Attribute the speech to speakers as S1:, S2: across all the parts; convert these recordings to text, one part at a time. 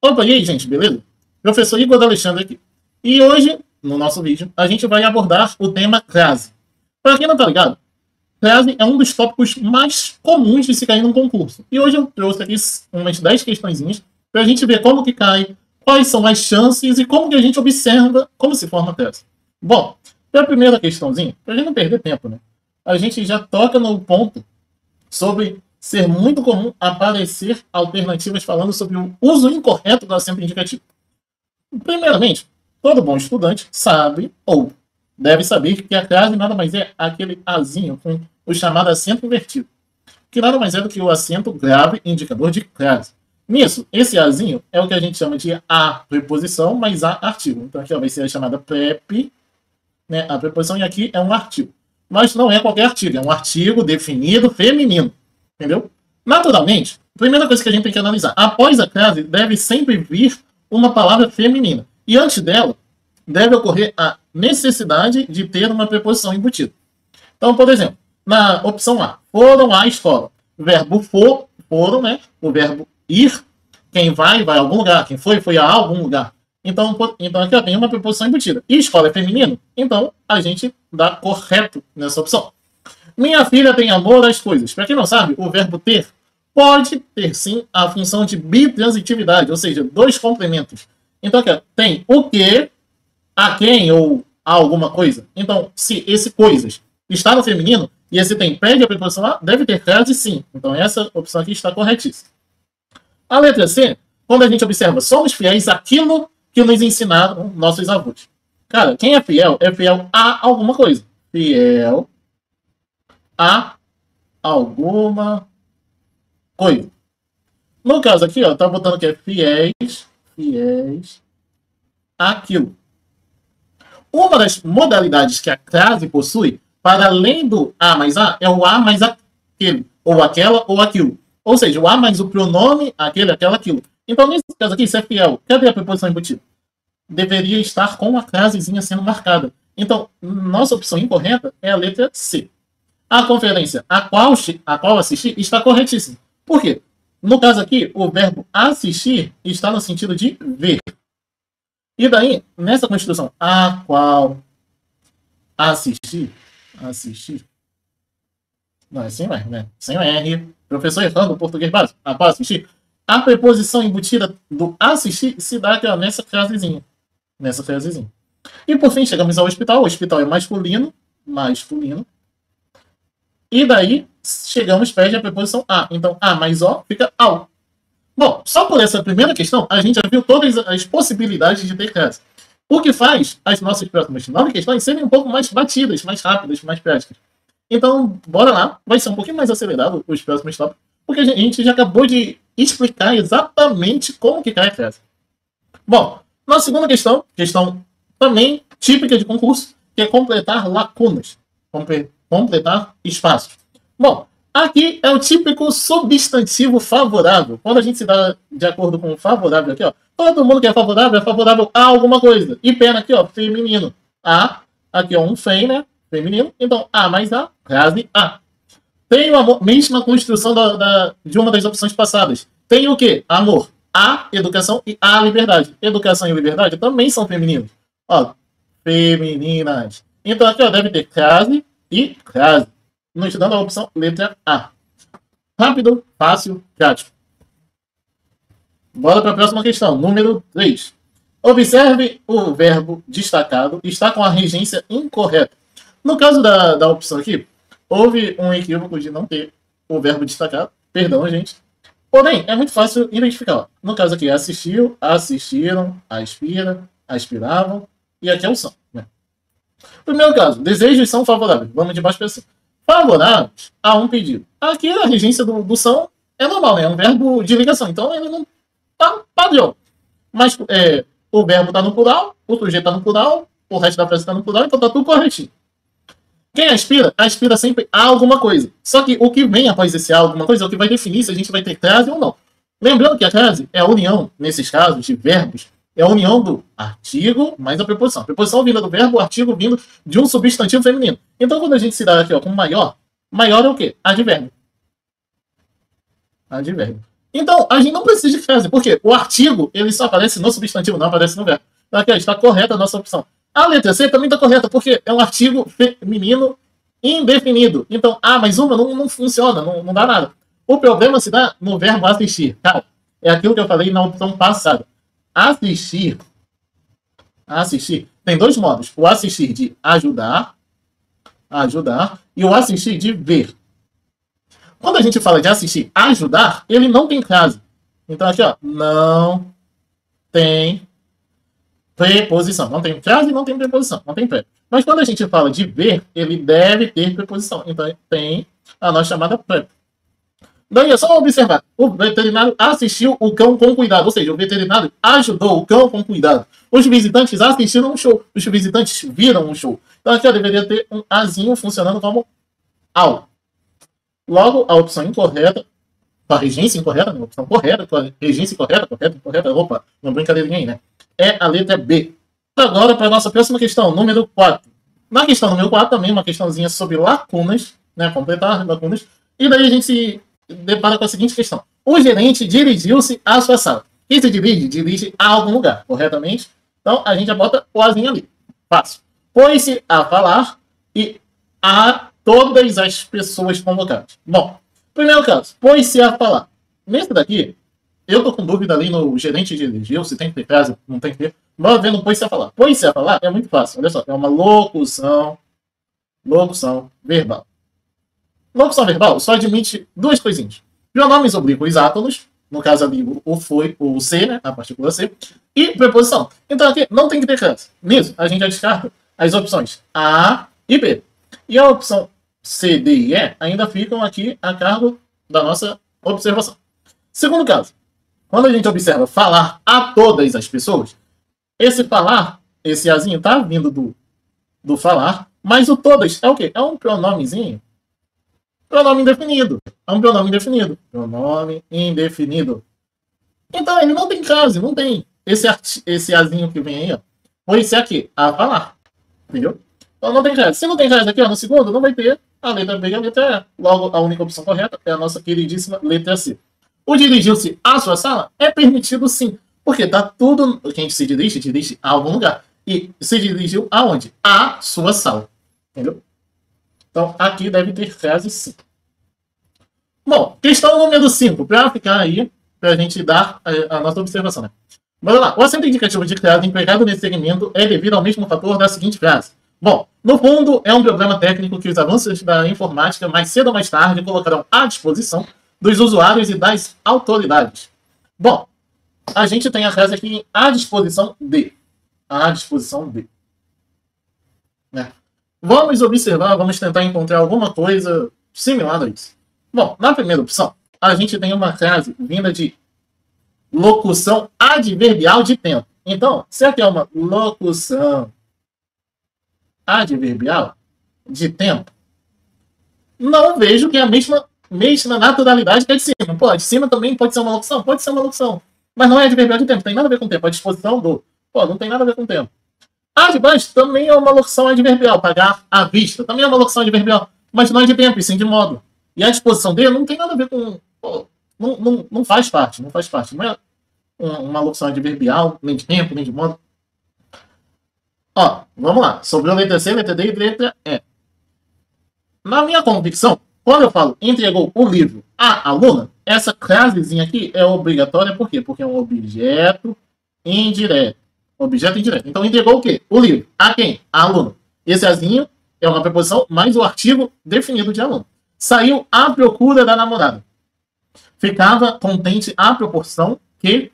S1: Opa, e aí, gente, beleza? Professor Igor Alexandre aqui. E hoje, no nosso vídeo, a gente vai abordar o tema crase. Para quem não tá ligado, crase é um dos tópicos mais comuns de se cair num concurso. E hoje eu trouxe aqui umas 10 questõezinhas para a gente ver como que cai, quais são as chances e como que a gente observa como se forma crase. Bom, para a primeira questãozinha, para a gente não perder tempo, né? A gente já toca no ponto sobre ser muito comum aparecer alternativas falando sobre o uso incorreto do acento indicativo. Primeiramente, todo bom estudante sabe ou deve saber que a crase nada mais é aquele azinho com o chamado acento invertido, que nada mais é do que o acento grave indicador de crase. Nisso, esse azinho é o que a gente chama de a preposição mais a artigo. Então aqui ó, vai ser a chamada prep, né, a preposição, e aqui é um artigo. Mas não é qualquer artigo, é um artigo definido feminino. Entendeu? Naturalmente, a primeira coisa que a gente tem que analisar, após a crase deve sempre vir uma palavra feminina. E antes dela, deve ocorrer a necessidade de ter uma preposição embutida. Então, por exemplo, na opção A, foram à escola. O verbo for, foram, né? O verbo ir, quem vai a algum lugar. Quem foi a algum lugar. Então aqui ó, tem uma preposição embutida. E escola é feminino, então a gente dá correto nessa opção. Minha filha tem amor às coisas. Para quem não sabe, o verbo ter pode ter sim a função de bitransitividade, ou seja, dois complementos. Então aqui ó, tem o que, a quem ou a alguma coisa. Então, se esse coisas está no feminino e esse tem pede a preposição a, deve ter crase sim. Então essa opção aqui está corretíssima. A letra C, quando a gente observa, somos fiéis àquilo que nos ensinaram nossos avós. Cara, quem é fiel a alguma coisa. Fiel a alguma coisa. No caso aqui, ó, tá botando que é fiéis àquilo. Uma das modalidades que a crase possui, para além do a mais a, é o a mais aquele, ou aquela, ou aquilo. Ou seja, o a mais o pronome, aquele, aquela, aquilo. Então, nesse caso aqui, se é fiel, cadê a preposição embutida? Deveria estar com a crasezinha sendo marcada. Então, nossa opção incorreta é a letra C. A conferência a qual assistir está corretíssima. Por quê? No caso aqui, o verbo assistir está no sentido de ver. E daí, nessa construção, a qual assistir, não, é sem R, né? Sem o R. Professor errando o português básico. A qual assistir. A preposição embutida do assistir se dá aqui, ó, nessa frasezinha. E por fim, chegamos ao hospital. O hospital é masculino. E daí, chegamos perto da preposição a. Então, a mais o fica ao. Bom, só por essa primeira questão, a gente já viu todas as possibilidades de ter crase. O que faz as nossas próximas 9 questões serem um pouco mais batidas, mais rápidas, mais práticas. Então, bora lá. Vai ser um pouquinho mais acelerado os próximos tópicos, porque a gente já acabou de explicar exatamente como que cai a crase. Bom, na segunda questão também típica de concurso, que é completar lacunas. Completar espaços. Bom, aqui é o típico substantivo favorável. Quando a gente se dá de acordo com o favorável aqui, ó, todo mundo que é favorável a alguma coisa. E pena aqui, ó, feminino. A, aqui ó, um fem, né? Feminino. Então, a mais a, crase a. Tem a mesma construção de uma das opções passadas. Tem o quê? Amor. A, educação e a liberdade. Educação e liberdade também são femininos. Ó, femininas. Então aqui, ó, deve ter crase e crase. Nos dando a opção letra A. Rápido, fácil, prático. Bora para a próxima questão, número 3. Observe o verbo destacado está com a regência incorreta. No caso da opção aqui, houve um equívoco de não ter o verbo destacado. Perdão, gente. Porém, é muito fácil identificar. Ó. No caso aqui, assistiu, assistiram, aspira, aspiravam. E aqui é o são. Né? Primeiro caso, desejos são favoráveis. Vamos de baixo para cima. Favoráveis a um pedido. Aqui a regência do são é normal, né? É um verbo de ligação. Então ele não está padrão. Mas o verbo está no plural, o sujeito está no plural, o resto da frase está no plural, então está tudo corretinho. Quem aspira sempre a alguma coisa. Só que o que vem após esse alguma coisa é o que vai definir se a gente vai ter crase ou não. Lembrando que a crase é a união, nesses casos de verbos, é a união do artigo mais a preposição. A preposição vinda do verbo, o artigo vindo de um substantivo feminino. Então, quando a gente se dá aqui ó, com maior é o quê? Advérbio. Então, a gente não precisa de frase, porque o artigo ele só aparece no substantivo, não aparece no verbo. Então, aqui está correta a nossa opção. A letra C também está correta, porque é um artigo feminino indefinido. Então, mas uma não funciona, não dá nada. O problema se dá no verbo assistir. Cara, é aquilo que eu falei na opção passada. Assistir tem dois modos. O assistir de ajudar, e o assistir de ver. Quando a gente fala de assistir ajudar, ele não tem frase. Então aqui, ó, não tem preposição. Não tem frase, não tem preposição, não tem pré. Mas quando a gente fala de ver, ele deve ter preposição. Então tem a nossa chamada pré. Daí é só observar. O veterinário assistiu o cão com cuidado. Ou seja, o veterinário ajudou o cão com cuidado. Os visitantes assistiram um show. Os visitantes viram um show. Então aqui eu deveria ter um azinho funcionando como ao. Logo, a opção incorreta, com a regência incorreta, a opção correta, com a regência incorreta, opa, uma brincadeirinha aí, né? É a letra B. Agora, para a nossa próxima questão, número 4. Na questão número 4, também uma questãozinha sobre lacunas, né? Completar lacunas. E daí a gente se depara com a seguinte questão. O gerente dirigiu-se à sua sala. Quem se dirige a algum lugar, corretamente? Então, a gente já bota o azinho ali. Fácil. Pôs-se a falar e a todas as pessoas convocadas. Bom, primeiro caso, pôs-se a falar. Nesse daqui, eu tô com dúvida ali no gerente dirigiu, se tem que ter frase, não tem que ter. Vamos ver no pôs-se a falar. Pôs-se a falar é muito fácil. Olha só, é uma locução verbal. Locução verbal só admite duas coisinhas. Pronomes oblíquos átonos, no caso ali o foi, o C, né, a partícula C, e preposição. Então aqui não tem que ter frase. Nisso, a gente já descarta as opções A e B. E a opção C, D e E ainda ficam aqui a cargo da nossa observação. Segundo caso, quando a gente observa falar a todas as pessoas, esse falar, esse azinho está vindo do falar, mas o todas é o quê? É um pronomezinho. Pronome indefinido. É um pronome indefinido. Pronome indefinido. Então ele não tem frase, não tem esse azinho que vem aí, ó. Pois é aqui, a falar. Entendeu? Então não tem frase. Se não tem frase aqui, ó, no segundo, não vai ter a letra B e a letra E. Logo, a única opção correta é a nossa queridíssima letra C. O dirigiu-se à sua sala é permitido sim. Porque tá tudo. Quem se dirige a algum lugar. E se dirigiu aonde? À sua sala. Entendeu? Então, aqui deve ter frase sim. Bom, questão número 5. Para ficar aí, para a gente dar a nossa observação, né? Bora lá. O acento indicativo de frase empregado nesse segmento é devido ao mesmo fator da seguinte frase. Bom, no fundo, é um problema técnico que os avanços da informática, mais cedo ou mais tarde, colocarão à disposição dos usuários e das autoridades. Bom, a gente tem a frase aqui à disposição de. À disposição de. Né? Vamos observar, vamos tentar encontrar alguma coisa similar a isso. Bom, na primeira opção, a gente tem uma frase vinda de locução adverbial de tempo. Então, se aqui é uma locução adverbial de tempo, não vejo que é a mesma naturalidade que a de cima. Pô, a de cima também pode ser uma locução? Pode ser uma locução. Mas não é adverbial de tempo, tem nada a ver com tempo. A disposição do... Pô, não tem nada a ver com tempo. A de baixo também é uma locução adverbial. Pagar à vista também é uma locução adverbial. Mas não é de tempo, e sim de modo. E a disposição dele não tem nada a ver com... Pô, não faz parte. Não faz parte. Não é uma locução adverbial, nem de tempo, nem de modo. Ó, vamos lá. Sobre a letra C, letra D e letra E. Na minha convicção, quando eu falo entregou o livro à aluna, essa frasezinha aqui é obrigatória. Por quê? Porque é um objeto indireto. Objeto indireto. Então, entregou o quê? O livro. A quem? A aluna. Esse azinho é uma preposição mais o artigo definido de aluno. Saiu à procura da namorada. Ficava contente à proporção que...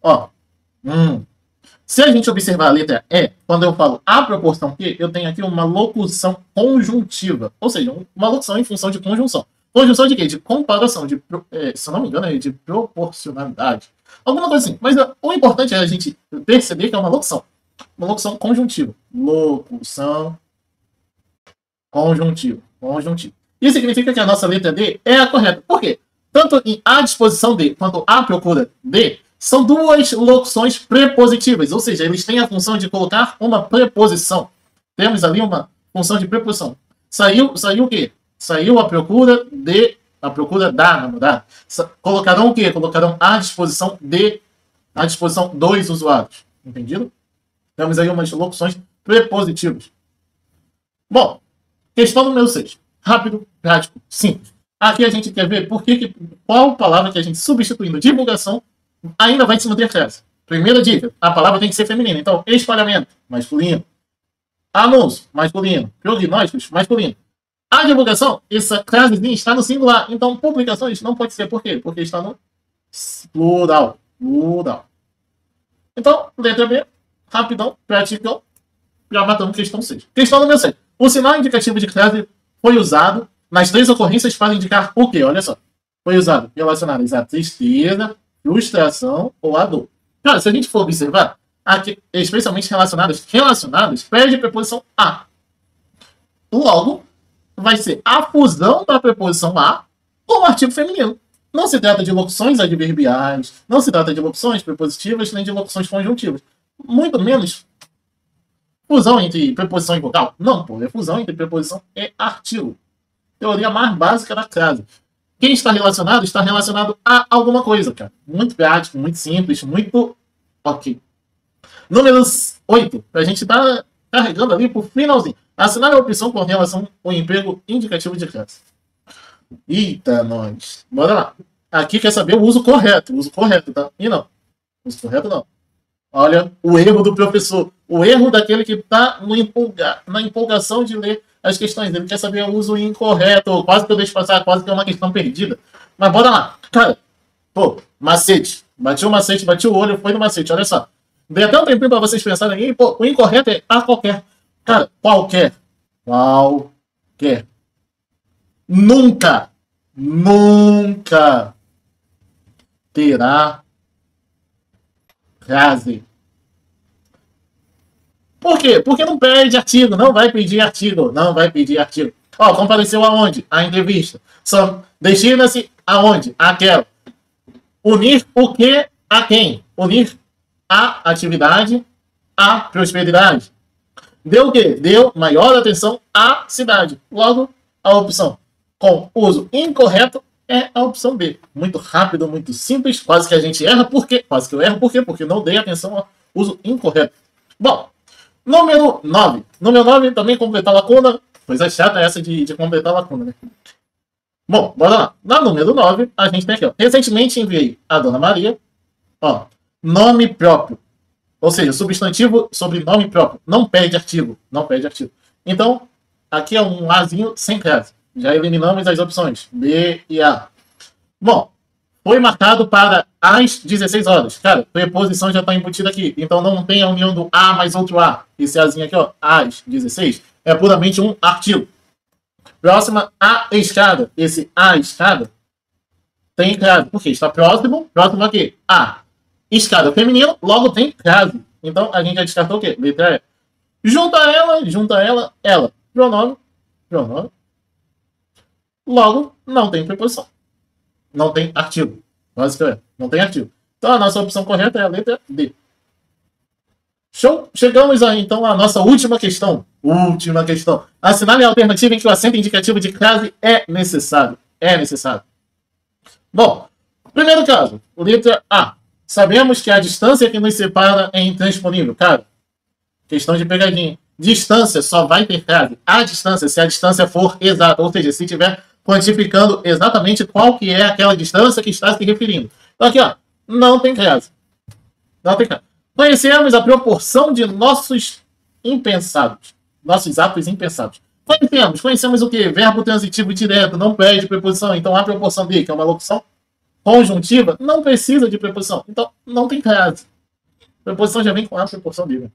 S1: Ó. Se a gente observar a letra E, quando eu falo à proporção que, eu tenho aqui uma locução conjuntiva. Ou seja, uma locução em função de conjunção. Conjunção de quê? De comparação. Se eu não me engano, é de proporcionalidade. Alguma coisa assim. Mas o importante é a gente perceber que é uma locução. Uma locução conjuntiva. Locução conjuntiva. Isso significa que a nossa letra D é a correta. Por quê? Tanto em à disposição de quanto à procura de são duas locuções prepositivas. Ou seja, eles têm a função de colocar uma preposição. Temos ali uma função de preposição. Saiu o quê? Saiu a procura de à procura da namorada. Colocarão o quê? Colocarão à disposição dos usuários. Entendido? Temos aí umas locuções prepositivas. Bom, questão número 6. Rápido, prático, simples. Aqui a gente quer ver qual palavra que a gente substituindo divulgação ainda vai se manter frase. Primeira dica, a palavra tem que ser feminina. Então, espalhamento, masculino. Anúncio, masculino. Prognósticos, masculino. A divulgação, essa frasezinha está no singular. Então, publicações não pode ser. Por quê? Porque está no plural. Plural. Então, letra B, rapidão, praticão. Já matamos questão 6. Questão número 6. O sinal indicativo de frase foi usado nas 3 ocorrências para indicar o quê? Olha só. Foi usado relacionadas à tristeza, frustração ou à dor. Cara, se a gente for observar, aqui, especialmente relacionadas, perde a preposição a. Logo, vai ser a fusão da preposição a com o artigo feminino. Não se trata de locuções adverbiais, não se trata de locuções prepositivas, nem de locuções conjuntivas. Muito menos fusão entre preposição e vogal. Não, pô, é fusão entre preposição e artigo. Teoria mais básica da frase. Quem está relacionado a alguma coisa, cara. Muito prático, muito simples, muito ok. Número 8. A gente está carregando ali pro finalzinho. Assinar a opção com relação ao emprego indicativo de classe. Eita, nós. Bora lá. Aqui quer saber o uso correto. O uso correto, tá? E não. Uso correto não. Olha o erro do professor. O erro daquele que está na empolgação de ler as questões. Ele quer saber o uso incorreto. Quase que eu deixo passar, quase que é uma questão perdida. Mas bora lá. Cara, pô, macete. Bati o macete, bati o olho, foi no macete. Olha só. Dei até um tempinho para vocês pensarem aí. Pô, o incorreto é a qualquer. Cara, qualquer. Qualquer. Nunca terá frase. Por quê? Porque não pede artigo, não vai pedir artigo. Ó, compareceu aonde? A entrevista. Só destina-se aonde? Aquela. Unir o que a quem? Unir a atividade à prosperidade. Deu o quê? Deu maior atenção à cidade. Logo, a opção com uso incorreto é a opção B. Muito rápido, muito simples. Quase que a gente erra. Por quê? Quase que eu erro. Por quê? Porque não dei atenção ao uso incorreto. Bom, número 9. Número 9 também completar lacuna. Coisa chata essa de completar lacuna, né? Bom, bora lá. Na número 9, a gente tem aqui, ó. Recentemente enviei a Dona Maria, ó, nome próprio. Ou seja, substantivo sobre nome próprio. Não pede artigo. Então, aqui é um Azinho sem frase. Já eliminamos as opções B e A. Bom, foi marcado para às 16 horas. Cara, preposição já está embutida aqui. Então não tem a união do A mais outro A. Esse Azinho aqui, ó, às 16, é puramente um artigo. Próxima, a escada. Esse a escada tem frase. Por quê? Está próximo aqui. A escada feminino, logo tem frase. Então a gente já descartou o quê? Letra E. Junta ela, ela. Pronome. Logo, não tem preposição. Não tem artigo. Basicamente, não tem artigo. Então a nossa opção correta é a letra D. Show? Chegamos aí, então, à nossa última questão. Assinale a alternativa em que o acento indicativo de frase é necessário. Bom, primeiro caso, letra A. Sabemos que a distância que nos separa é intransponível. Cara, questão de pegadinha. Distância só vai ter frase. A distância, se a distância for exata. Ou seja, se estiver quantificando exatamente qual que é aquela distância que está se referindo. Então aqui, ó, não tem frase. Conhecemos a proporção de nossos atos impensados. Conhecemos o que? Verbo transitivo direto, não pede preposição. Então a proporção B, que é uma locução conjuntiva, não precisa de preposição. Então não tem frase. Preposição já vem com a proporção B. Né?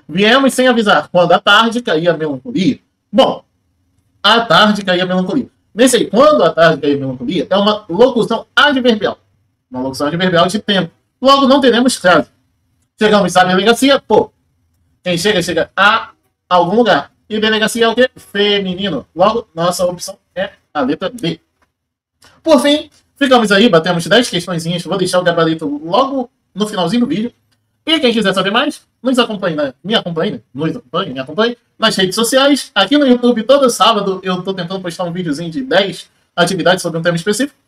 S1: Viemos sem avisar, quando à tarde caía a melancolia. Bom, à tarde caía a melancolia. Nesse aí, quando à tarde caía a melancolia, é uma locução adverbial. Uma locução adverbial de tempo. Logo não teremos frase. Chegamos à delegacia, pô. Quem chega a algum lugar. E delegacia é o quê? Feminino. Logo, nossa opção é a letra B. Por fim, ficamos aí, batemos 10 questõezinhas. Vou deixar o gabarito logo no finalzinho do vídeo. E quem quiser saber mais, nos acompanhe, né? Me acompanhe nas redes sociais. Aqui no YouTube, todo sábado, eu tô tentando postar um videozinho de 10 atividade sobre um tema específico.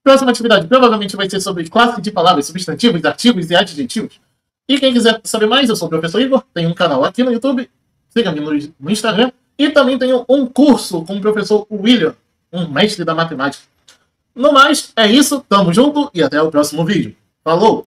S1: Próxima atividade provavelmente vai ser sobre classe de palavras, substantivos, artigos e adjetivos. E quem quiser saber mais, eu sou o professor Igor, tenho um canal aqui no YouTube, siga-me no Instagram, e também tenho um curso com o professor William, um mestre da matemática. No mais, é isso, tamo junto e até o próximo vídeo. Falou!